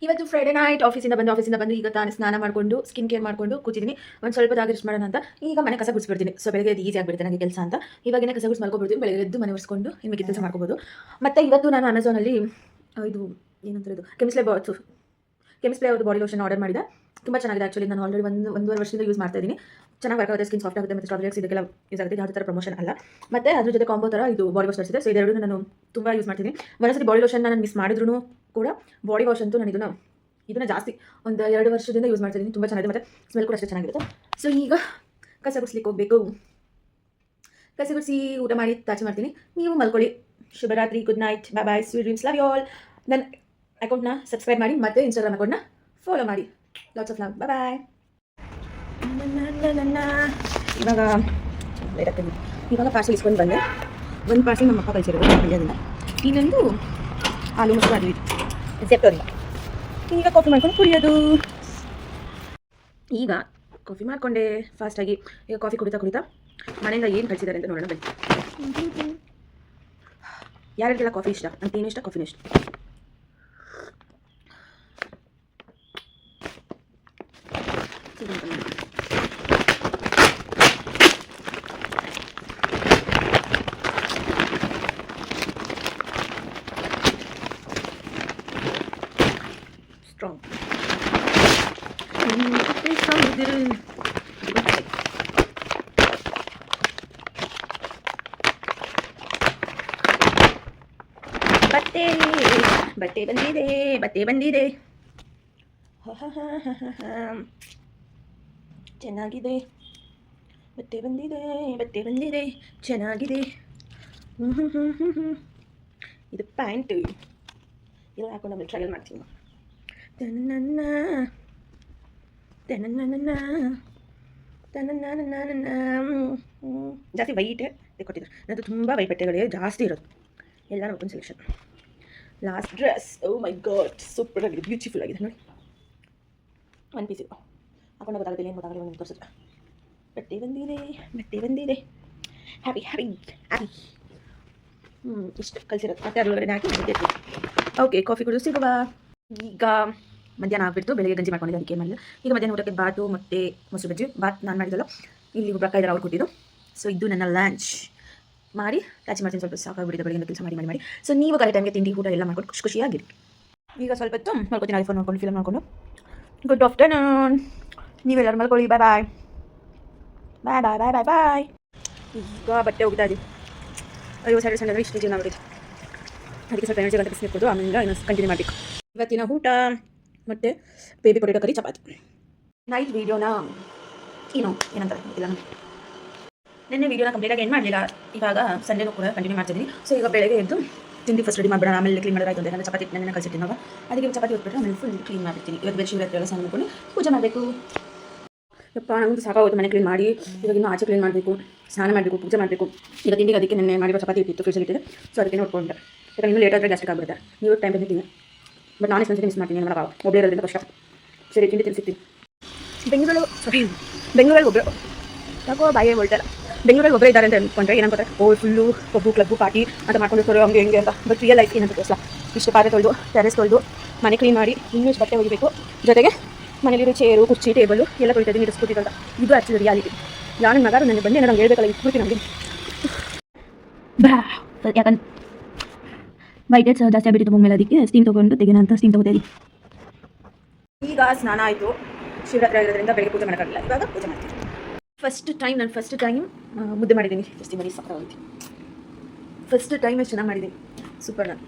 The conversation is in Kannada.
ಇವತ್ತು ಫ್ರೈಡೆ ನೈಟ್ ಆಫೀಸಿಂದ ಬಂದು ಈಗ ತಾನು ಸ್ನಾನ ಮಾಡಿಕೊಂಡು ಸ್ಕಿನ್ ಕೇರ್ ಮಾಡಿಕೊಂಡು ಕೂತಿದ್ದೀನಿ. ಒಂದು ಸ್ವಲ್ಪ ರೆಸ್ಟ್ ಮಾಡೋಣ ಅಂತ ಈಗ ಮನೆ ಕಸ ಗುಡಿಸ್ಬಿಡ್ತೀನಿ. ಸೊ ಬೆಳಗ್ಗೆ ಅದು ಈಸಿ ಆಗಿಬಿಡುತ್ತೆ ನನಗೆ ಕೆಲಸ ಅಂತ ಇವಾಗಿನ ಕಸ ಗುಡಿಸಿ ಮಾಡ್ಕೊಬಿಡ್ತೀನಿ. ಬೆಳಗ್ಗೆ ಎದ್ದು ಮನೆ ಒರೆಸ್ಕೊಂಡು ಇನ್ನು ಕೆಲಸ ಮಾಡ್ಕೋಬೋದು. ಮತ್ತು ಇವತ್ತು ನಾನು ಅಮೆಝಾನಲ್ಲಿ ಇದು ಏನಂತಾರೆ ಇದು ಕೆಮಿಸ್ಪ್ಲೇ ಅವ್ರದ್ದು ಬಾಡಿ ಲೋಷನ್ ಆರ್ಡರ್ ಮಾಡಿದೆ. ತುಂಬ ಚೆನ್ನಾಗಿದೆ. ಆ್ಯಕ್ಚುಲಿ ನಾನು ಆಲ್ರೆಡಿ ಒಂದೂವರೆ ವರ್ಷದಿಂದ ಯೂಸ್ ಮಾಡ್ತಾ ಇದ್ದೀನಿ. ಚೆನ್ನಾಗಿ ವರ್ಕ್ ಆಗುತ್ತೆ, ಸ್ಕಿನ್ ಸಾಫ್ಟ್ ಆಗುತ್ತೆ ಮತ್ತು ಸ್ಟ್ರಾಬೆರಿಸ್ ಇದಕ್ಕೆಲ್ಲ ಯೂಸ್ ಆಗುತ್ತೆ. ಯಾವುದೇ ಥರ ಪ್ರಮೋಷನ್ ಅಲ್ಲ. ಮತ್ತು ಅದ್ರ ಜೊತೆ ಕಾಂಬೋ ಥರ ಇದು ಬಾಡಿ ವಾಶ್ ತರಿಸಿದೆ. ಸೊ ಇದೆರಡು ನಾನು ತುಂಬ ಯೂಸ್ ಮಾಡ್ತೀನಿ. ಒಂದೊಂದ್ಸರಿ ಬಾಡಿ ಲೋಷನ್ ನಾನು ಮಿಸ್ ಮಾಡಿದ್ರು ಕೂಡ ಬಾಡಿ ವಾಶ್ ಅಂತೂ ನಾನು ಇದನ್ನು ಜಾಸ್ತಿ ಒಂದು 2 ವರ್ಷದಿಂದ ಯೂಸ್ ಮಾಡ್ತಿದ್ದೀನಿ. ತುಂಬ ಚೆನ್ನಾಗಿದೆ ಮತ್ತು ಸ್ಮೆಲ್ ಕೂಡ ಅಷ್ಟೇ ಚೆನ್ನಾಗಿರುತ್ತೆ. ಸೊ ಈಗ ಕಸ ಗುಡಿಸ್ಲಿಕ್ಕೆ ಹೋಗಬೇಕು. ಕಸ ಗುಡಿಸಿ ಊಟ ಮಾಡಿ ತಾಚೆ ಮಾಡ್ತೀನಿ. ನೀವು ಮಲ್ಕೊಳ್ಳಿ. ಶುಭರಾತ್ರಿ, good night, bye bye, sweet dreams, love you all. ನನ್ನ ಅಕೌಂಟ್ನ ಸಬ್ಸ್ಕ್ರೈಬ್ ಮಾಡಿ ಮತ್ತು ಇನ್ಸ್ಟಾಗ್ರಾಮ್ ಅಕೌಂಟ್ನ ಫಾಲೋ ಮಾಡಿ. Lots of love, bye bye. ಇವಾಗ ಪಾರ್ಸಲ್ ಇಸ್ಕೊಂಡು ಬಂದೆ. ಒಂದು ಪಾರ್ಸಲ್ ನಮ್ಮ ಅಪ್ಪ ಕಳಿಸಿರೋದು ಮಂಡ್ಯದಿಂದ, ಇನ್ನೊಂದು ಆಲೂ ಮಸಾಲೆ ಜೆಪ್ಟೋರಿಂದ. ಈಗ ಕಾಫಿ ಮಾಡ್ಕೊಂಡು ಕುಡಿಯೋದು. ಈಗ ಕಾಫಿ ಮಾಡಿಕೊಂಡೆ ಫಾಸ್ಟಾಗಿ. ಈಗ ಕಾಫಿ ಕುಡಿತಾ ಮನೆಯಿಂದ ಏನು ಕಳಿಸಿದ್ದಾರೆ ಅಂತ ನೋಡೋಣ ಬನ್ನಿ. ಯಾರಿಗೆಲ್ಲ ಕಾಫಿ ಇಷ್ಟ ಅಂತ ಏನು ಇಷ್ಟ, ಕಾಫಿನ ಇಷ್ಟ. Strong. ಬಟ್ಟೆ ಬಂದಿದೆ. ಚೆನ್ನಾಗಿದೆ. ಬಟ್ಟೆ ಬಂದಿದೆ ಚೆನ್ನಾಗಿದೆ. ಇದು ಪ್ಯಾಂಟು ಇಲ್ಲ ಹಾಕೊಂಡು ಆಮೇಲೆ ಟ್ರಯಲ್ ಮಾಡ್ತೀನಿ. ಜಾಸ್ತಿ ವೈಟ್ ಕೊಟ್ಟಿದ್ದಾರೆ. ನನ್ನದು ತುಂಬ ವೈಟ್ ಬಟ್ಟೆಗಳೇ ಜಾಸ್ತಿ ಇರೋದು. ಎಲ್ಲ ಓಪನ್ ಸೆಲೆಕ್ಷನ್. ಲಾಸ್ಟ್ ಡ್ರೆಸ್, ಓ ಮೈ ಗಾಡ್, ಸೂಪರ್ ಆಗಿದೆ, ಬ್ಯೂಟಿಫುಲ್ ಆಗಿದೆ ನೋಡಿ. ಒಂದು ಪೀಸ್ ಇದು ಹಾಕೊಂಡು ಗೊತ್ತಾಗುತ್ತೆ, ಏನು ಗೊತ್ತಾಗಲ್ಲ ನಿಮ್ಗೆ ತೋರಿಸಿದ್ರೆ. ಬಟ್ಟೆ ಬಂದಿದೆ. ಹ್ಯಾಪಿ ಇಷ್ಟು ಕಲಿಸಿರೋದು. ಮತ್ತೆ ಅದರೊಳಗಡೆ ಹಾಕಿ ಓಕೆ ಕಾಫಿ ಕುಡಿದು ಸಿಗುವ. ಈಗ ಮಧ್ಯಾಹ್ನ ಆಗಿಬಿಟ್ಟು ಬೆಳಗ್ಗೆ ಗಂಜಿ ಮಾಡ್ಕೊಂಡಿದ್ದೆ, ಅದಕ್ಕೆ ಮಾಡಿಲ್ಲ. ಈಗ ಮಧ್ಯಾಹ್ನ ಊಟಕ್ಕೆ ಬಾತು ಮತ್ತು ಮೊಸರು ಬಜ್ಜಿ. ಬಾತ್ ನಾನು ಮಾಡಿದಲ್ಲ, ಇಲ್ಲಿ ಒಬ್ಬರು ಅಕ್ಕ ಇದ್ದಾರೆ, ಅವ್ರು ಕೊಟ್ಟಿದ್ದು. ಸೊ ಇದು ನನ್ನ ಲಂಚ್ ಮಾಡಿ ಟಾಚಿ ಮಾಡ್ತೀನಿ. ಸ್ವಲ್ಪ ಸಾಕಾಗ್ಬಿಟ್ಟಿದೆ ಬೆಳಗ್ಗೆ ಕೆಲಸ ಮಾಡಿ. ಸೊ ನೀವು ಕರೆಕ್ಟ್ ಟೈಮ್ಗೆ ತಿಂಡಿ ಊಟ ಎಲ್ಲ ಮಾಡ್ಕೊಂಡು ಖುಷಿಯಾಗಿರಿ. ಈಗ ಸ್ವಲ್ಪ ಹೊತ್ತು ಮಾಡ್ಕೊತೀನಿ, ಐಫೋನ್ ನೋಡ್ಕೊಂಡು ಫಿಲ್ಮ್ ನೋಡ್ಕೊಂಡು. Good afternoon. ನೀವೆಲ್ಲರೂ ಮಲ್ಕೊಳ್ಳಿ. ಬಾಯ್. ಈಗ ಬಟ್ಟೆ ಹೋಗ್ತಾ ಇದ್ದೀವಿ. ಅಯ್ಯೋ ಸಂಡೆ ಇಷ್ಟು ಜೀವನ ಆಗೋದು. ಅದಕ್ಕೆ ಸ್ವಲ್ಪ ಎನರ್ಜಿ ಗಂಟೆ ಬಿಸಿಲಿಟ್ಕೊಂಡು ಆಮೇಲೆ ಇನ್ನೊಂದು ಕಂಟಿನ್ಯೂ ಮಾಡಬೇಕು. ಇವತ್ತಿನ ಊಟ ಮತ್ತು ಬೇಬಿ ಪೊಟೇಟೊ ಕರಿ, ಚಪಾತಿ. ನೈಟ್ ವೀಡಿಯೋನ ಏನಂತಾರೆ ಗೊತ್ತಿಲ್ಲ ನನಗೆ. ನೆನ್ನೆ ವೀಡಿಯೋನ ಕಂಪ್ಲೀಟಾಗಿ ಏನು ಮಾಡಲಿಲ್ಲ. ಇವಾಗ ಸಂಡೇನೂ ಕೂಡ ಕಂಟಿನ್ಯೂ ಮಾಡ್ತಿದ್ದೀನಿ. ಸೊ ಈಗ ಬೆಳಗ್ಗೆ ಎದ್ದು ತಿಂಡಿ ಫಸ್ಟ್ ರೆಡಿ ಮಾಡಿಬಿಡೋಣ, ಆಮೇಲೆ ಕ್ಲೀನ್ ಮಾಡೋದಾಯ್ತು ಅಂತ. ನಾನು ಚಪಾತಿ ನೆನ್ನೆ ಕಳಿಸಿರ್ತೀನಿ ನಾವು, ಅದಕ್ಕೆ ಚಪಾತಿ ಹೊತ್ಬಿಟ್ಟು ಆಮೇಲೆ ಫುಲ್ ಕ್ಲೀನ್ ಮಾಡ್ತೀನಿ. ಇವತ್ತು ಬೇರೆ ಶಿವರಾತ್ರಿ ಎಲ್ಲ ಸ್ನಾನ ಮಾಡ್ಕೊಂಡು ಪೂಜೆ ಮಾಡಬೇಕು. ಯಪ್ಪ ನಂಗೆ ಸಾಕಾಗೋದು ಮನೆ ಕ್ಲೀನ್ ಮಾಡಿ. ಇವಾಗ ಇನ್ನೂ ಆಚೆ ಕ್ಲೀನ್ ಮಾಡಬೇಕು, ಸ್ನಾನ ಮಾಡಬೇಕು, ಪೂಜೆ ಮಾಡಬೇಕು. ಈಗ ತಿಂಡಿಗೆ ಅದಕ್ಕೆ ನೆನ್ನೆ ಮಾಡಿರೋ ಚಪಾತಿ ಇಟ್ಟಿತ್ತು, ಫ್ರಿಜ್ಜಲ್ಲಿ ಇಟ್ಟಿದೆ. ಸೊ ಅದಕ್ಕೆ ನೋಡ್ಕೊಂಡೆ. ಯಾಕಂದ್ರೆ ಇನ್ನೂ ಲೇಟ್ ಆದರೆ ಗ್ಯಾಸ್ಟ್ರಿಕ್ ಆಗ್ಬಿಡುತ್ತೆ. ನೀವು ಟೈಮ್ ಬಂದಿದ್ದೀನಿ, ಬಟ್ ನಾನು ಎಷ್ಟು ಮಿಸ್ ಮಾಡ್ತೀನಿ ಮಾಡೋಕ್ಕಾಗ. ಒಬ್ಬರೇ ಇರೋದ್ರಿಂದ ಕಷ್ಟ. ಸರಿ ತಿಂಡಿ ತಿನ್ನಿಸ್ತೀನಿ. ಬೆಂಗಳೂರಲ್ಲಿ ಒಬ್ಬರು ಯಾಕೋ ಬಾಯೇ ಹೊಲ್ಟಲ್ಲ. ಬೆಂಗಳೂರಲ್ಲಿ ಒಬ್ಬರೇ ಇದ್ದಾರೆ ಅಂತ ಅಂದ್ಕೊಂಡ್ರೆ ಏನಂತಾರೆ, ಫುಲ್ಲು ಕೊಬ್ಬು ಕ್ಲಬ್ಬು ಪಾರ್ಟಿ ಅಂತ ಮಾಡ್ಕೊಂಡಿರ್ತಾರೆ ಹಂಗೆ ಅಂತ. ಬಟ್ ರಿಯಲ್ ಲೈಫ್ ಏನಂತ ತೋರಿಸಲ್ಲ. ಇಷ್ಟು ಪಾತ್ರೆ ತೊಳೆದು, ಟೆರೆಸ್ ತೊಳೆದು, ಮನೆ ಕ್ಲೀನ್ ಮಾಡಿ, ಇನ್ನೂ ಬಟ್ಟೆ ಹೋಗಬೇಕು. ಜೊತೆಗೆ ಮನೇಲಿರೋ ಚೇರು, ಕುರ್ಚಿ, ಟೇಬಲು ಎಲ್ಲ ತೊಳಿತಾ ಇದ್ದೀನಿ, ಇರಿಸ್ಕೊತಿದ್ದಂತ. ಇದು ಆ್ಯಕ್ಚುಲಿ ರಿಯಾಲಿಟಿ. ಯಾರು ಮಗಾರು ನನಗೆ ಬಂದು ನಂಗೆ ಹೇಳ್ಬೇಕಲ್ಲ, ಇಟ್ಬಿಡ್ತೀನಿ ನಮಗೆ. ಯಾಕಂದ್ರೆ ವೈಟ್ ಜಾಸ್ತಿ ಆಗಿಬಿಟ್ಟಿತ್ತು ಮುಗಿದ ಮೇಲೆ, ಅದಕ್ಕೆ ಸ್ಟೀಮ್ ತೊಗೊಂಡು ತೆಗೆನ ಅಂತ ಸ್ಟೀಮ್ ತೊಗೋತಾ ಇದ್ದೀನಿ. ಈಗ ಸ್ನಾನ ಆಯಿತು. ಶಿವರಾತ್ರಿ ಆಗಿರೋದ್ರಿಂದ ಬೆಳಗ್ಗೆ ಪೂಜೆ ಮಾಡೋಕ್ಕಾಗಲ್ಲ. ಇವಾಗ ಪೂಜೆ ಮಾಡ್ತೀನಿ. ಫಸ್ಟ್ ಟೈಮ್ ಮುದ್ದೆ ಮಾಡಿದ್ದೀನಿ. ಜಾಸ್ತಿ ಮನೆ ಸಕ್ಕತ್ತಾಗುತ್ತೆ. ಫಸ್ಟ್ ಟೈಮ್ ಎಷ್ಟು ಚೆನ್ನಾಗಿ ಮಾಡಿದ್ದೀನಿ. ಸೂಪರ್ ನಾನು.